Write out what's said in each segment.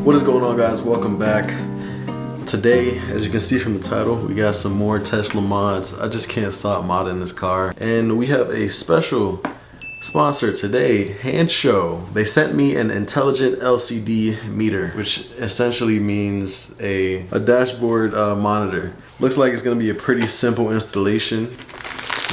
What is going on, guys? Welcome back. Today, as you can see from the title, we got some more Tesla mods. I just can't stop modding this car. And we have a special sponsor today, Hansshow. They sent me an intelligent LCD meter, which essentially means a dashboard monitor. Looks like it's gonna be a pretty simple installation.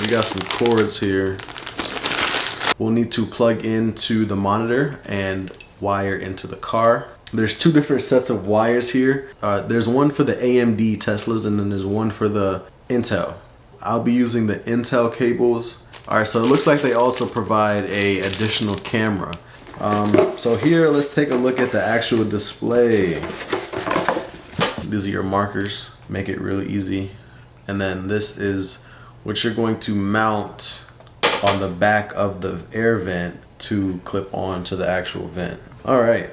We got some cords here. We'll need to plug into the monitor and wire into the car. There's two different sets of wires here. There's one for the AMD Teslas and then there's one for the Intel. I'll be using the Intel cables. All right, so it looks like they also provide a additional camera. So here, let's take a look at the actual display. These are your markers, make it really easy. And then this is what you're going to mount on the back of the air vent to clip on to the actual vent. All right,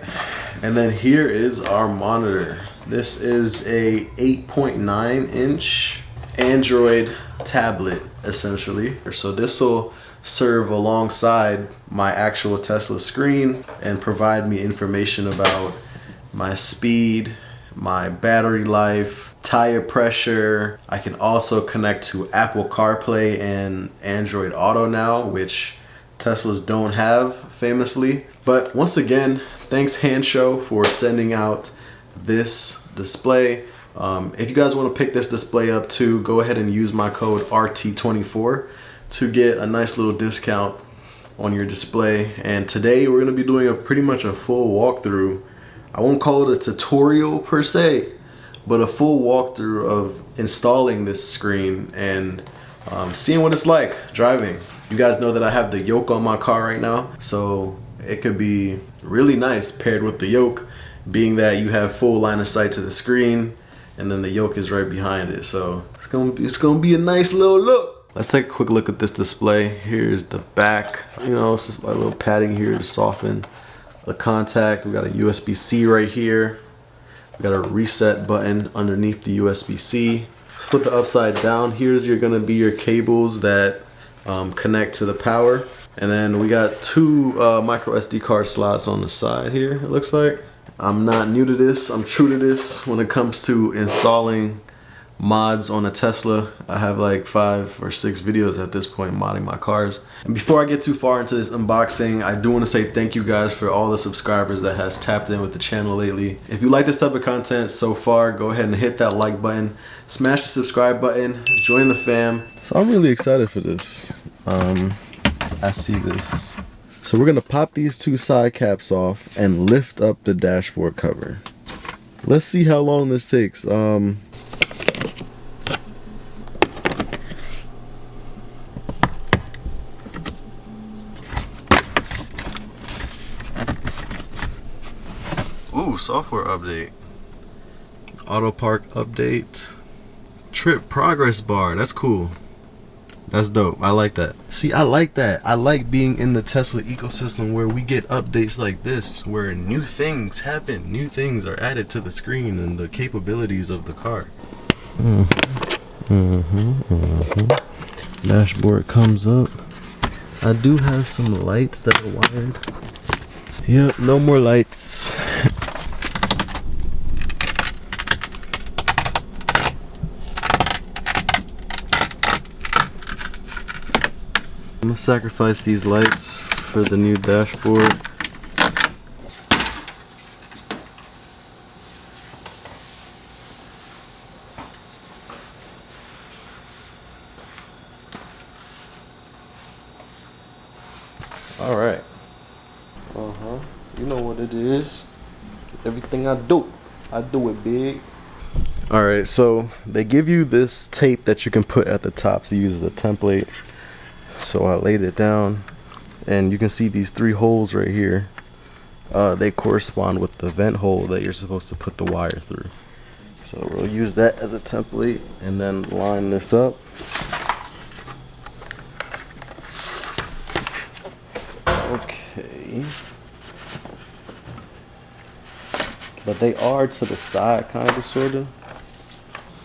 and then here is our monitor. This is a 8.9 inch Android tablet, essentially. So this will serve alongside my actual Tesla screen and provide me information about my speed, my battery life, tire pressure. I can also connect to Apple CarPlay and AndroidAuto now, which Teslas don't have, famously. But once again, thanks Hansshow for sending out this display. If you guys want to pick this display up too, go ahead and use my code RT24 to get a nice little discount on your display. And today we're going to be doing pretty much a full walkthrough. I won't call it a tutorial per se, but a full walkthrough of installing this screen and seeing what it's like driving. You guys know that I have the yoke on my car right now, so it could be really nice paired with the yoke, being that you have full line of sight to the screen and then the yoke is right behind it. So it's gonna be a nice little look. Let's take a quick look at this display. Here's the back. You know, it's just a little padding here to soften the contact. We got a USB-C right here. We got a reset button underneath the USB-C. Flip it upside down. Here's gonna be your cables that connect to the power. And then we got two micro SD card slots on the side here, it looks like. I'm not new to this, I'm true to this when it comes to installing mods on a Tesla. I have like 5 or 6 videos at this point modding my cars. And before I get too far into this unboxing, I do want to say thank you guys for all the subscribers that has tapped in with the channel lately. If you like this type of content so far, go ahead and hit that like button, smash the subscribe button, join the fam. So I'm really excited for this. I see this. So we're gonna pop these two side caps off and lift up the dashboard cover. Let's see how long this takes. Ooh, software update. Auto park update. Trip progress bar, that's cool. That's dope. I like that. See, I like that. I like being in the Tesla ecosystem where we get updates like this, where new things happen, new things are added to the screen and the capabilities of the car. Dashboard comes up. I do have some lights that are wired. Yep, no more lights. I'm gonna sacrifice these lights for the new dashboard. All right. You know what it is. Everything I do it big. All right, so they give you this tape that you can put at the top to use as a template. So I laid it down and you can see these 3 holes right here. They correspond with the vent hole that you're supposed to put the wire through. So we'll use that as a template and then line this up. Okay. But they are to the side, kind of, sort of.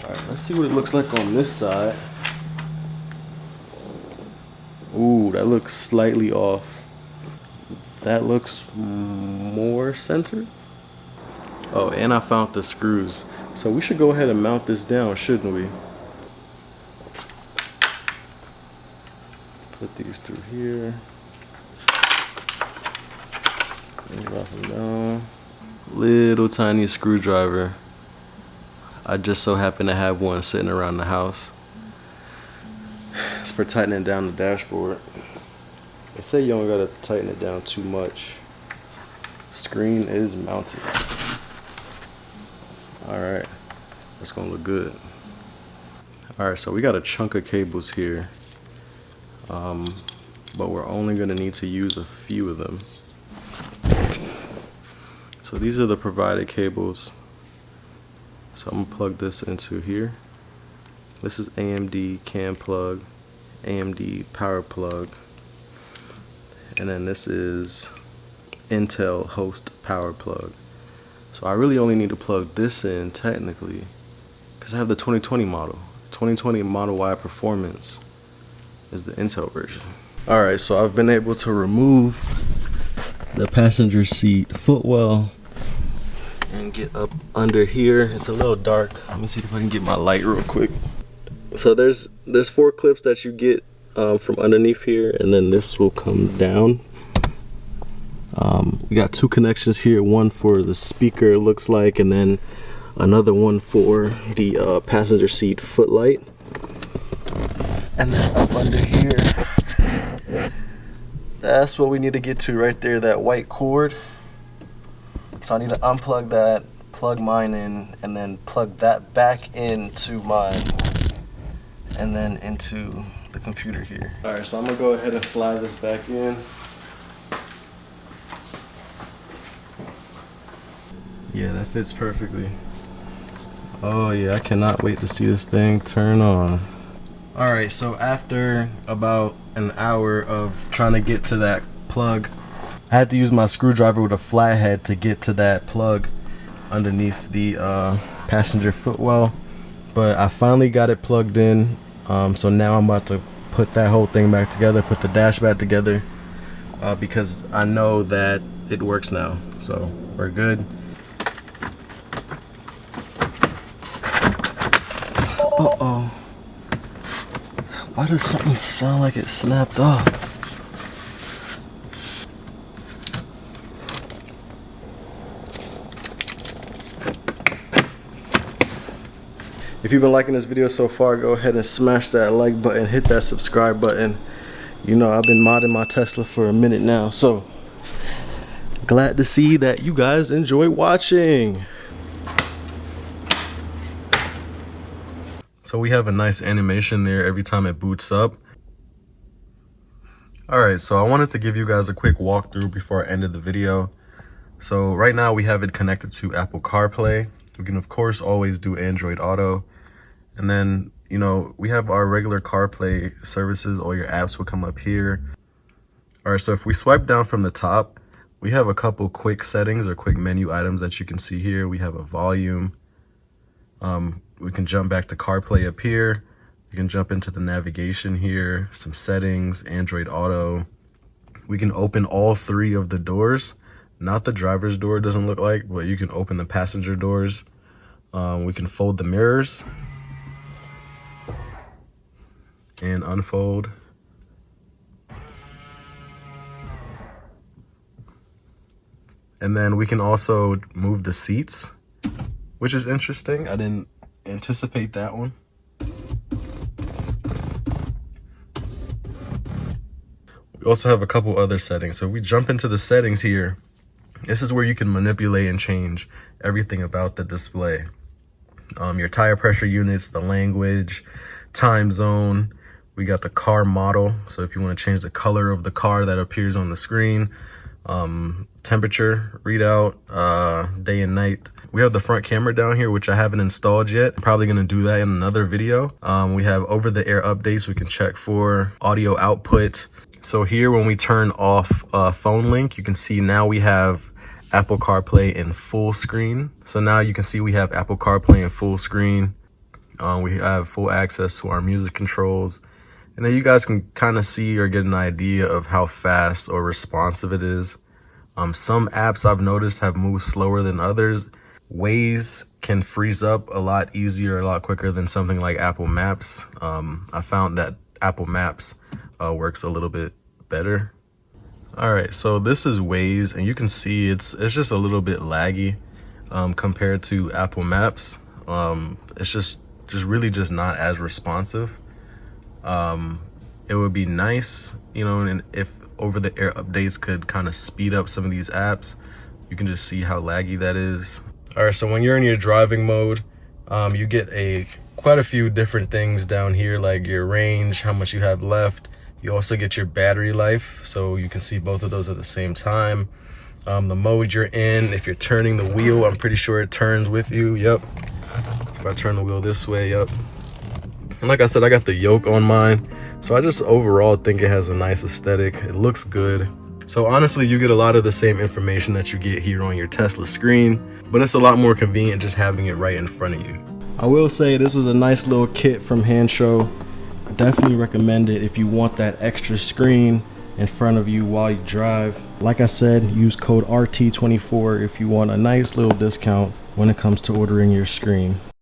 Alright, let's see what it looks like on this side. Ooh, that looks slightly off. That looks more centered. Oh, and I found the screws. So we should go ahead and mount this down, shouldn't we? Put these through here. And drop them down. Little tiny screwdriver. I just so happen to have one sitting around the house. It's for tightening down the dashboard. They say you don't gotta tighten it down too much. Screen is mounted. Alright, that's gonna look good. Alright, so we got a chunk of cables here. But we're only gonna need to use a few of them. So these are the provided cables. So I'm gonna plug this into here. This is AMD CAN plug, AMD power plug, and then this is Intel host power plug. So I really only need to plug this in technically because I have the 2020 model. 2020 Model Y Performance is the Intel version. Alright, so I've been able to remove the passenger seat footwell and get up under here. It's a little dark. Let me see if I can get my light real quick. So there's 4 clips that you get from underneath here, and then this will come down. We got 2 connections here, one for the speaker it looks like, and then another one for the passenger seat footlight. And then up under here, that's what we need to get to right there, that white cord. So I need to unplug that, plug mine in, and then plug that back into mine, and then into the computer here. Alright, so I'm gonna go ahead and fly this back in. Yeah, that fits perfectly. Oh yeah, I cannot wait to see this thing turn on. Alright, so after about an hour of trying to get to that plug, I had to use my screwdriver with a flathead to get to that plug underneath the passenger footwell. But I finally got it plugged in. So now I'm about to put that whole thing back together, put the dash back together, because I know that it works now. So we're good. Uh-oh. Why does something sound like it snapped off? If you've been liking this video so far, go ahead and smash that like button, hit that subscribe button. You know, I've been modding my Tesla for a minute now, so glad to see that you guys enjoy watching. So we have a nice animation there every time it boots up. Alright, so I wanted to give you guys a quick walkthrough before I ended the video. So right now we have it connected to Apple CarPlay. We can of course always do AndroidAuto. And then, you know, we have our regular CarPlay services. All your apps will come up here. Alright, so if we swipe down from the top, we have a couple quick settings or quick menu items that you can see here. We have a volume. We can jump back to CarPlay up here. We can jump into the navigation here, some settings, Android Auto. We can open all 3 of the doors. Not the driver's door, it doesn't look like, but you can open the passenger doors. We can fold the mirrors and unfold. And then we can also move the seats, which is interesting. I didn't anticipate that one. We also have a couple other settings. So if we jump into the settings here, this is where you can manipulate and change everything about the display. Your tire pressure units, the language, time zone. We got the car model. So if you want to change the color of the car that appears on the screen, temperature readout, day and night. We have the front camera down here, which I haven't installed yet. I'm probably gonna do that in another video. We have over-the-air updates. We can check for audio output. So here, when we turn off phone link, you can see now we have Apple CarPlay in full screen. So now you can see we have Apple CarPlay in full screen. We have full access to our music controls. And then you guys can kind of see or get an idea of how fast or responsive it is. Some apps I've noticed have moved slower than others. Waze can freeze up a lot easier, a lot quicker than something like Apple Maps. I found that Apple Maps works a little bit better. All right, so this is Waze, and you can see it's just a little bit laggy compared to Apple Maps. It's just really just not as responsive. It would be nice, you know, and if over-the-air updates could kind of speed up some of these apps. You can just see how laggy that is. All right, so when you're in your driving mode, you get quite a few different things down here, like your range, how much you have left. You also get your battery life, so you can see both of those at the same time. The mode you're in, if you're turning the wheel, I'm pretty sure it turns with you. Yep. If I turn the wheel this way, yep. And like I said, I got the yoke on mine, so I just overall think it has a nice aesthetic. It looks good. So honestly, you get a lot of the same information that you get here on your Tesla screen, but it's a lot more convenient just having it right in front of you. I will say this was a nice little kit from Hansshow. I definitely recommend it if you want that extra screen in front of you while you drive. Like I said, use code RT24 if you want a nice little discount when it comes to ordering your screen.